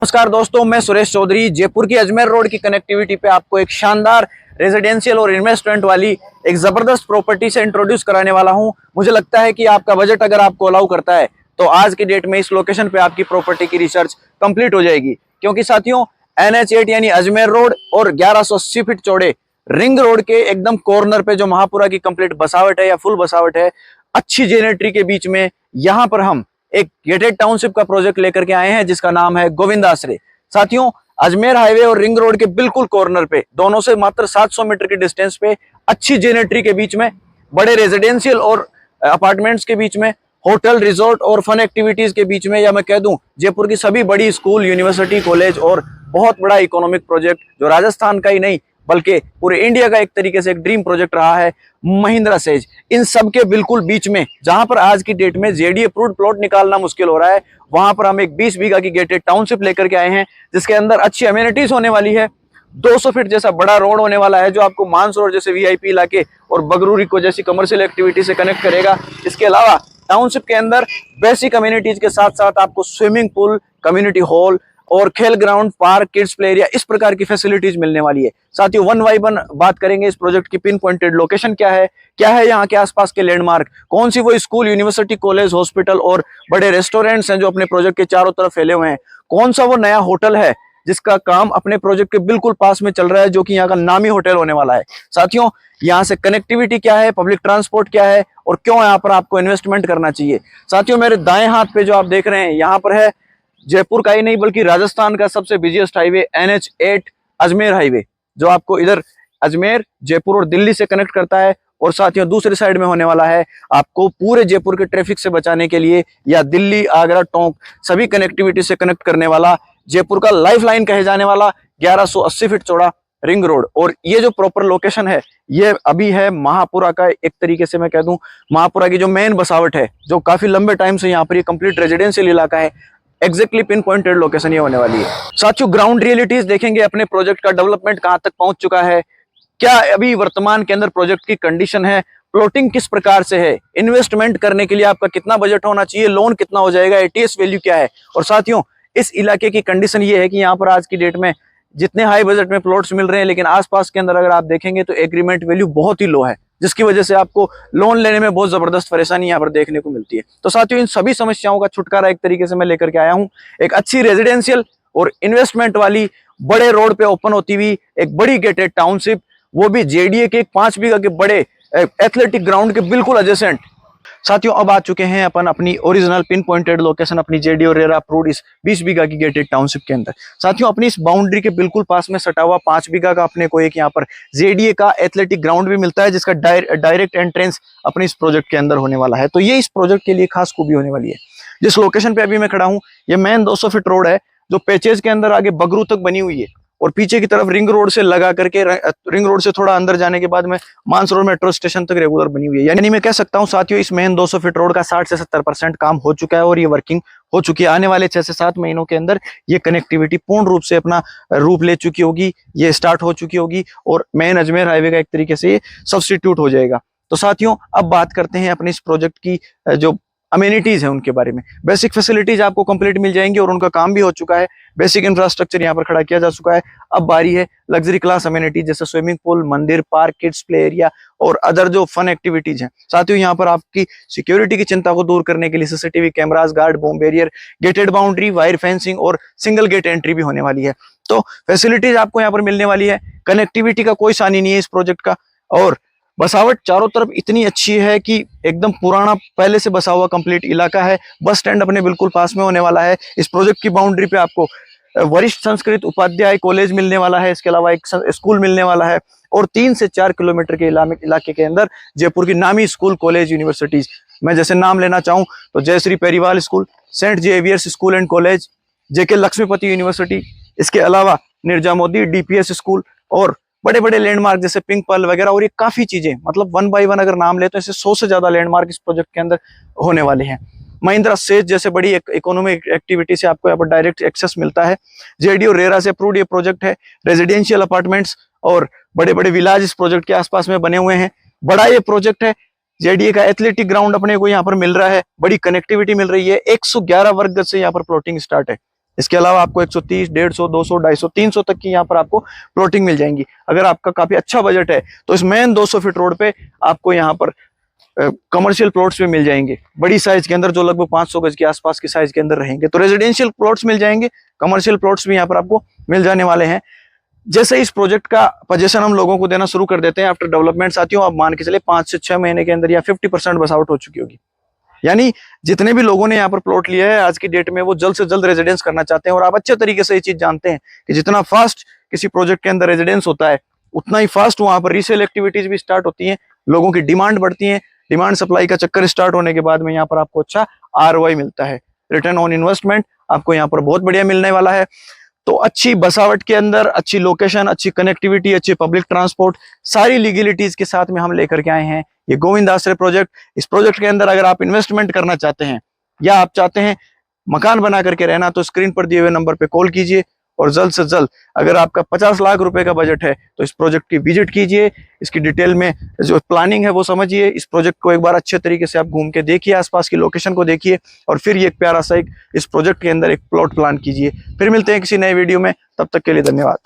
नमस्कार दोस्तों, मैं सुरेश चौधरी जयपुर की अजमेर रोड की कनेक्टिविटी पे आपको एक शानदार रेजिडेंशियल और इन्वेस्टमेंट वाली एक जबरदस्त प्रॉपर्टी से इंट्रोड्यूस कराने वाला हूं। मुझे लगता है कि आपका बजट अगर आपको अलाउ करता है तो आज की डेट में इस लोकेशन पे आपकी प्रॉपर्टी की रिसर्च कंप्लीट हो जाएगी, क्योंकि साथियों NH8 यानी अजमेर रोड और 1180 फीट चौड़े रिंग रोड के एकदम कॉर्नर पे जो महापुरा की कंप्लीट बसावट है या फुल बसावट है, अच्छी जेनेट्री के बीच में यहाँ पर हम एक गेटेड टाउनशिप का प्रोजेक्ट लेकर के आए हैं जिसका नाम है गोविंद आश्रय। साथियों, अजमेर हाईवे और रिंग रोड के बिल्कुल कॉर्नर पे, दोनों से मात्र 700 मीटर की डिस्टेंस पे, अच्छी जेनेट्री के बीच में, बड़े रेजिडेंशियल और अपार्टमेंट्स के बीच में, होटल रिजॉर्ट और फन एक्टिविटीज के बीच में, या मैं कह दूं जयपुर की सभी बड़ी स्कूल, यूनिवर्सिटी, कॉलेज और बहुत बड़ा इकोनॉमिक प्रोजेक्ट जो राजस्थान का ही नहीं बल्कि पूरे इंडिया का एक तरीके से एक ड्रीम प्रोजेक्ट रहा है, महिंद्रा सेज। इन सब के बिल्कुल बीच में, जहां पर आज की डेट में जेडी अप्रूव्ड प्लॉट निकालना मुश्किल हो रहा है, वहां पर हम एक 20 बीघा की गेटेड टाउनशिप लेकर के आए हैं जिसके अंदर अच्छी अमेनिटीज होने वाली है। 200 फीट जैसा बड़ा रोड होने वाला है जो आपको मानसरोवर जैसे VIP इलाके और बगरूरी को जैसी कमर्शियल एक्टिविटी से कनेक्ट करेगा। इसके अलावा टाउनशिप के अंदर बेसिक अमेनिटीज के साथ साथ आपको स्विमिंग पूल, कम्युनिटी हॉल और खेल ground, park, kids play area, इस प्रकार की फैसिलिटीज मिलने वाली है। साथियों, वन बाय वन बात करेंगे इस प्रोजेक्ट की। पिन पॉइंटेड लोकेशन क्या है यहाँ के आसपास के लैंडमार्क, कौन सी वो स्कूल, यूनिवर्सिटी, कॉलेज, हॉस्पिटल और बड़े रेस्टोरेंट्स हैं जो अपने प्रोजेक्ट के चारों तरफ फैले हुए हैं, कौन सा वो नया होटल है जिसका काम अपने प्रोजेक्ट के बिल्कुल पास में चल रहा है, जो कि यहाँ का नामी होटल होने वाला है। साथियों, यहाँ से कनेक्टिविटी क्या है, पब्लिक ट्रांसपोर्ट क्या है और क्यों यहाँ पर आपको इन्वेस्टमेंट करना चाहिए। साथियों, मेरे दाएं हाथ पे जो आप देख रहे हैं, यहाँ पर है जयपुर का ही नहीं बल्कि राजस्थान का सबसे busiest highway NH8 Ajmer highway, जो आपको इधर अजमेर, जयपुर और दिल्ली से कनेक्ट करता है। और साथियों, दूसरी साइड में होने वाला है आपको पूरे जयपुर के ट्रैफिक से बचाने के लिए, या दिल्ली, आगरा, टोंक सभी कनेक्टिविटी से कनेक्ट करने वाला, जयपुर का लाइफ लाइन कहे जाने वाला 1180 फीट चौड़ा रिंग रोड। और ये जो प्रॉपर लोकेशन है, ये अभी है महापुरा का, एक तरीके से मैं कह दूं महापुरा की जो मेन बसावट है, जो काफी लंबे टाइम से यहाँ पर ये कंप्लीट रेजिडेंशियल इलाका है। एग्जैक्टली पिन पॉइंटेड लोकेशन ये होने वाली है। साथियों, ग्राउंड रियलिटीज देखेंगे, अपने प्रोजेक्ट का डेवलपमेंट कहां तक पहुंच चुका है, क्या अभी वर्तमान के अंदर प्रोजेक्ट की कंडीशन है, प्लॉटिंग किस प्रकार से है, इन्वेस्टमेंट करने के लिए आपका कितना बजट होना चाहिए, लोन कितना हो जाएगा, ATS वैल्यू क्या है। और साथियों, इस इलाके की कंडीशन ये है कि यहाँ पर आज की डेट में जितने हाई बजट में प्लॉट्स मिल रहे हैं, लेकिन आसपास के अंदर अगर आप देखेंगे तो एग्रीमेंट वैल्यू बहुत ही लो है, जिसकी वजह से आपको लोन लेने में बहुत जबरदस्त परेशानी यहाँ पर देखने को मिलती है। तो साथियों, इन सभी समस्याओं का छुटकारा एक तरीके से मैं लेकर के आया हूँ, एक अच्छी रेजिडेंशियल और इन्वेस्टमेंट वाली बड़े रोड पे ओपन होती हुई एक बड़ी गेटेड टाउनशिप, वो भी JDA के 5 बीघा के बड़े एथलेटिक ग्राउंड के बिल्कुल एडजेसेंट। साथियों, अब आ चुके हैं अपन अपनी ओरिजिनल पिन पॉइंटेड लोकेशन, अपनी JD और रेरा अप्रूव्ड इस 20 बीघा की गेटेड टाउनशिप के अंदर। साथियों, अपनी इस बाउंड्री के बिल्कुल पास में सटा हुआ 5 बीघा का अपने को एक यहाँ पर JDA का एथलेटिक ग्राउंड भी मिलता है, जिसका डायरेक्ट एंट्रेंस अपने इस प्रोजेक्ट के अंदर होने वाला है। तो ये इस प्रोजेक्ट के लिए खास खूबी होने वाली है। जिस लोकेशन पे अभी मैं खड़ा हूँ, ये मेन 200 फीट रोड है जो पेचेज के अंदर आगे बगरू तक बनी हुई है, और पीछे की तरफ रिंग रोड से लगा करके, रिंग रोड से थोड़ा अंदर जाने के बाद में मानसरोवर मेट्रो स्टेशन तक रेगुलर बनी हुई है। यानी मैं कह सकता हूं साथियों, इस मेन 200 फीट रोड का 60 से 70% काम हो चुका है और ये वर्किंग हो चुकी है। आने वाले 6 से 7 महीनों के अंदर ये कनेक्टिविटी पूर्ण रूप से अपना रूप ले चुकी होगी, ये स्टार्ट हो चुकी होगी और मेन अजमेर हाईवे का एक तरीके से ये सब्स्टिट्यूट हो जाएगा। तो साथियों, अब बात करते हैं अपने इस प्रोजेक्ट की जो अमेनिटीज है उनके बारे में। बेसिक फैसिलिटीज आपको कंप्लीट मिल जाएंगी और उनका काम भी हो चुका है, बेसिक इंफ्रास्ट्रक्चर यहाँ पर खड़ा किया जा चुका है। अब बारी है लग्जरी क्लास अमेनिटीज, जैसे स्विमिंग पूल, मंदिर, पार्क, किड्स प्ले एरिया और अदर जो फन एक्टिविटीज हैं। साथियों, यहाँ पर आपकी सिक्योरिटी की चिंता को दूर करने के लिए CCTV cameras, guard, bomb barrier, gated boundary, wire fencing और सिंगल गेट एंट्री भी होने वाली है। तो फैसिलिटीज आपको यहाँ पर मिलने वाली है। कनेक्टिविटी का कोई सानी नहीं है इस प्रोजेक्ट का, और बसावट चारों तरफ इतनी अच्छी है कि एकदम पुराना पहले से बसा हुआ कंप्लीट इलाका है। बस स्टैंड अपने बिल्कुल पास में होने वाला है। इस प्रोजेक्ट की बाउंड्री पे आपको वरिष्ठ संस्कृत उपाध्याय कॉलेज मिलने वाला है, इसके अलावा एक स्कूल मिलने वाला है, और 3 से 4 किलोमीटर के इलाके के अंदर जयपुर की नामी स्कूल, कॉलेज, यूनिवर्सिटीज, मैं जैसे नाम लेना चाहूँ तो Jayshree Periwal school, saint Xavier's school and college, JK Lakshmipati university, इसके अलावा निर्जा मोदी DPS स्कूल और बड़े बड़े लैंडमार्क जैसे पिंक पर्ल वगैरह, और ये काफी चीजें, मतलब 1 बाय 1 अगर नाम ले तो ऐसे 100 से ज्यादा लैंडमार्क इस प्रोजेक्ट के अंदर होने वाले हैं। महिंद्रा सेज जैसे बड़ी इकोनॉमिक एक्टिविटी से आपको यहाँ पर डायरेक्ट एक्सेस मिलता है। JD और रेरा से अप्रूव्ड ये प्रोजेक्ट है। रेजिडेंशियल अपार्टमेंट्स और बड़े बड़े विलाज इस प्रोजेक्ट के आसपास में बने हुए हैं। बड़ा ये प्रोजेक्ट है। JDA का एथलेटिक ग्राउंड अपने को यहाँ पर मिल रहा है, बड़ी कनेक्टिविटी मिल रही है। 111 वर्ग गज से यहाँ पर प्लॉटिंग स्टार्ट है। इसके अलावा आपको 130, 150, 200, 250, 300 तक की यहाँ पर आपको प्लॉटिंग मिल जाएंगी। अगर आपका काफी अच्छा बजट है तो इस मेन 200 फीट रोड पे आपको यहाँ पर कमर्शियल प्लॉट्स भी मिल जाएंगे बड़ी साइज के अंदर, जो लगभग 500 गज के आसपास की साइज के अंदर रहेंगे। तो रेजिडेंशियल प्लॉट्स मिल जाएंगे, कमर्शियल प्लॉट्स भी यहाँ पर आपको मिल जाने वाले हैं। जैसे इस प्रोजेक्ट का पोजीशन हम लोगों को देना शुरू कर देते हैं आफ्टर डेवलपमेंट, साथियों आप मान के चले 5 से 6 महीने के अंदर या 50% बस आउट हो चुकी होगी। यानी जितने भी लोगों ने यहाँ पर प्लॉट लिया है आज की डेट में वो जल्द से जल्द रेजिडेंस करना चाहते हैं। और आप अच्छे तरीके से ये चीज जानते हैं कि जितना फास्ट किसी प्रोजेक्ट के अंदर रेजिडेंस होता है उतना ही फास्ट वहां पर रीसेल एक्टिविटीज भी स्टार्ट होती हैं, लोगों की डिमांड बढ़ती है। डिमांड सप्लाई का चक्कर स्टार्ट होने के बाद में यहाँ पर आपको अच्छा ROI मिलता है, रिटर्न ऑन इन्वेस्टमेंट आपको यहाँ पर बहुत बढ़िया मिलने वाला है। तो अच्छी बसावट के अंदर अच्छी लोकेशन, अच्छी कनेक्टिविटी, अच्छी पब्लिक ट्रांसपोर्ट, सारी लीगलिटीज के साथ में हम लेकर के आए हैं ये गोविंद आश्रय प्रोजेक्ट। इस प्रोजेक्ट के अंदर अगर आप इन्वेस्टमेंट करना चाहते हैं या आप चाहते हैं मकान बना करके रहना, तो स्क्रीन पर दिए हुए नंबर पे कॉल कीजिए और जल्द से जल्द, अगर आपका 50 लाख रुपए का बजट है तो इस प्रोजेक्ट की विजिट कीजिए, इसकी डिटेल में जो प्लानिंग है वो समझिए, इस प्रोजेक्ट को एक बार अच्छे तरीके से आप घूम के देखिए, आसपास की लोकेशन को देखिए और फिर ये एक प्यारा सा इस प्रोजेक्ट के अंदर एक प्लॉट प्लान कीजिए। फिर मिलते हैं किसी नए वीडियो में, तब तक के लिए धन्यवाद।